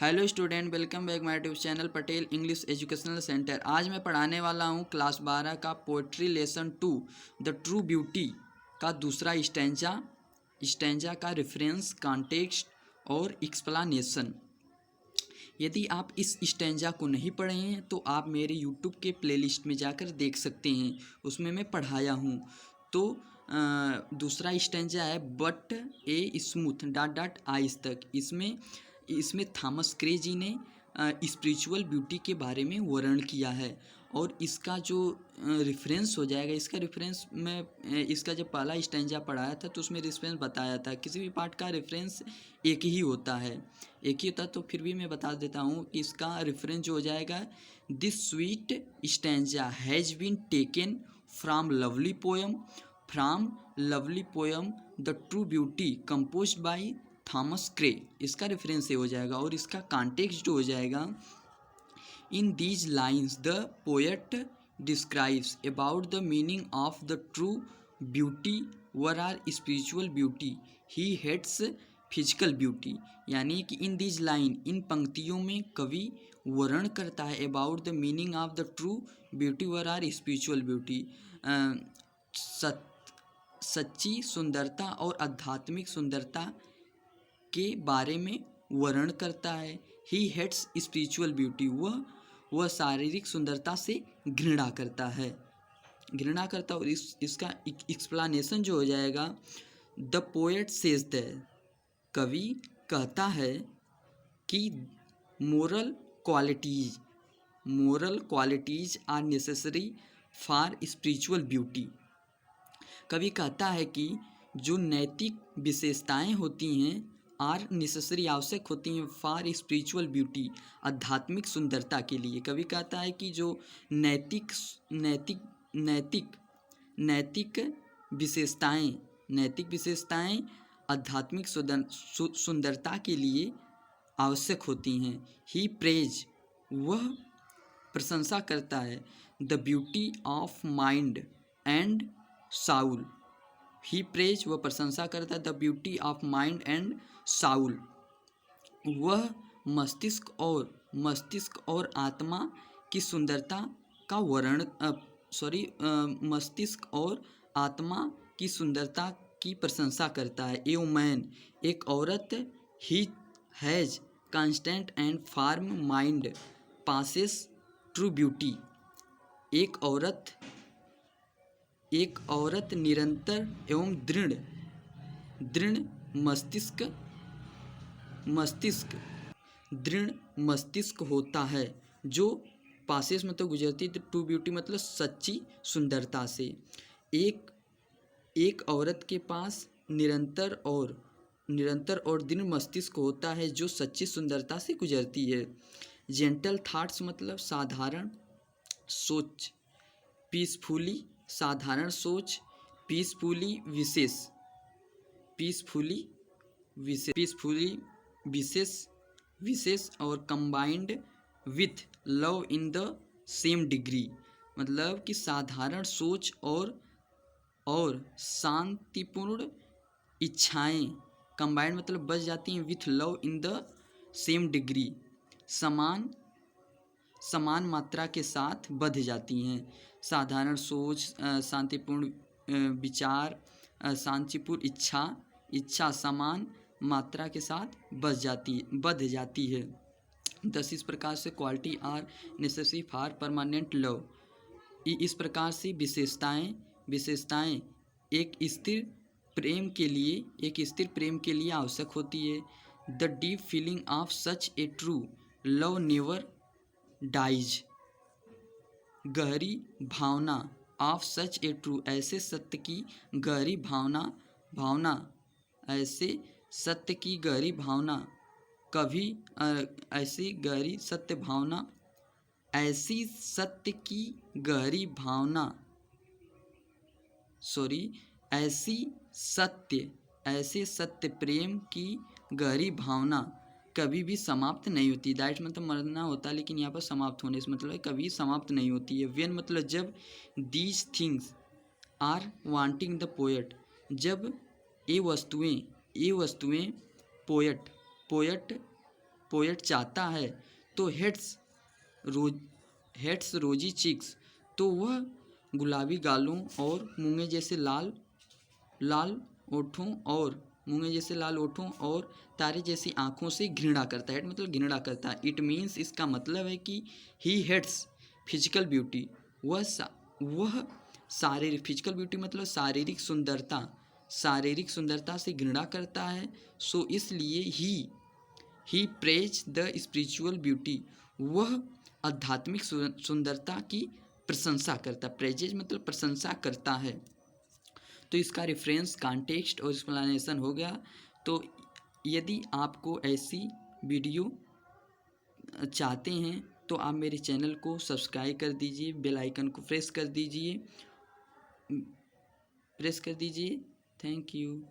Hello student, welcome back my YouTube channel Patel English educational centre. आज मैं पढ़ाने वाला हूँ क्लास 12 का poetry lesson 2 the true beauty का दूसरा स्टैंजा का रेफरेंस, कॉन्टेक्स्ट और एक्सप्लेनेशन। यदि आप इस स्टैंजा को नहीं पढ़े हैं तो आप मेरे यूट्यूब के प्लेलिस्ट में जाकर देख सकते हैं, उसमें मैं पढ़ाया हूँ। तो दूसरा स्टैंजा है but a smooth dot dot eyes तक। इसमें थॉमस क्रे जी ने स्पिरिचुअल ब्यूटी के बारे में वर्णन किया है और इसका जो रेफरेंस हो जाएगा, इसका रेफरेंस मैं इसका जब पहला स्टैंजा पढ़ाया था तो उसमें रेफरेंस बताया था। किसी भी पार्ट का रेफरेंस एक ही होता है, तो फिर भी मैं बता देता हूँ कि इसका रेफरेंस जो हो जाएगा, this sweet stanza has been taken from lovely poem the true beauty composed by Thomas Gray. इसका रेफरेंस ये हो जाएगा और इसका कॉन्टेक्स्ट जो हो जाएगा, in these lines the poet describes about the meaning of the true beauty where are spiritual beauty, he hates physical beauty. यानी कि इन दीज लाइन, इन पंक्तियों में कवि वर्णन करता है about the meaning of the true beauty where are spiritual beauty, सच्ची सुंदरता और आध्यात्मिक सुंदरता के बारे में वर्णन करता है। ही हेट्स स्पिरिचुअल ब्यूटी, वह शारीरिक सुंदरता से घृणा करता और इसका एक्सप्लेनेशन जो हो जाएगा, द पोएट सेज दैट, कवि कहता है कि moral qualities are necessary for spiritual beauty. कवि कहता है कि जो नैतिक विशेषताएं होती हैं, आर नेसेसरी आवश्यक होती हैं फॉर स्पिरिचुअल ब्यूटी, आध्यात्मिक सुंदरता के लिए। कवि कहता है कि जो नैतिक विशेषताएं आध्यात्मिक सुंदरता के लिए आवश्यक होती हैं। ही प्रेज, वह प्रशंसा करता है, the beauty of mind and Saul. He praise, वह प्रशंसा करता है, the beauty of mind and Saul. वह मस्तिष्क और आत्मा की सुंदरता का मस्तिष्क और आत्मा की सुंदरता की प्रशंसा करता है। ए वुमन, एक औरत, he has constant and firm mind possesses true beauty. एक औरत निरंतर एवं दृढ़ मस्तिष्क होता है, जो पासेस मतलब गुजरती, ट्रू ब्यूटी मतलब सच्ची सुंदरता से। एक औरत के पास निरंतर और दृढ़ मस्तिष्क होता है, जो सच्ची सुंदरता से गुजरती है। जेंटल थाट्स मतलब साधारण सोच, पीसफुली साधारण सोच, पीसफुली विशेष और combined with love in the same degree. मतलब कि साधारण सोच और शांतिपूर्ण इच्छाएं कंबाइंड मतलब बच जाती हैं, with love in the same degree, समान मात्रा के साथ बढ़ जाती हैं। साधारण सोच, शांतिपूर्ण विचार, शांतिपूर्ण इच्छा समान मात्रा के साथ बढ़ जाती है। दस इस प्रकार से quality are necessary for permanent love. इस प्रकार से विशेषताएं एक स्थिर प्रेम के लिए आवश्यक होती है। The deep feeling of such a true love never dies, गहरी भावना ऑफ सच ए ट्रू, ऐसे सत्य की गहरी भावना कभी ऐसी सत्य प्रेम की गहरी भावना कभी भी समाप्त नहीं होती। दैट मतलब मरना होता है, लेकिन यहाँ पर समाप्त होने से मतलब कभी समाप्त नहीं होती है। व्हेन मतलब जब, these things are wanting the poet, जब ये वस्तुएं पोएट पोएट चाहता है तो हेट्स रोजी चिक्स, तो वह गुलाबी गालों और मूंगे जैसे लाल लाल ओठों और तारे जैसी आँखों से घृणा करता है। मतलब घृणा करता है। इट मीन्स, इसका मतलब है कि ही हेट्स फिजिकल ब्यूटी, वह शारीरिक, फिजिकल ब्यूटी मतलब शारीरिक सुंदरता से घृणा करता है। सो इसलिए ही प्रेज द स्पिरिचुअल ब्यूटी, वह आध्यात्मिक सुंदरता की प्रशंसा करता है। प्रेजेज मतलब प्रशंसा करता है। तो इसका रेफरेंस, कॉन्टेक्स्ट और एक्सप्लेनेशन हो गया। तो यदि आपको ऐसी वीडियो चाहते हैं तो आप मेरे चैनल को सब्सक्राइब कर दीजिए, बेल आइकन को प्रेस कर दीजिए। Thank you.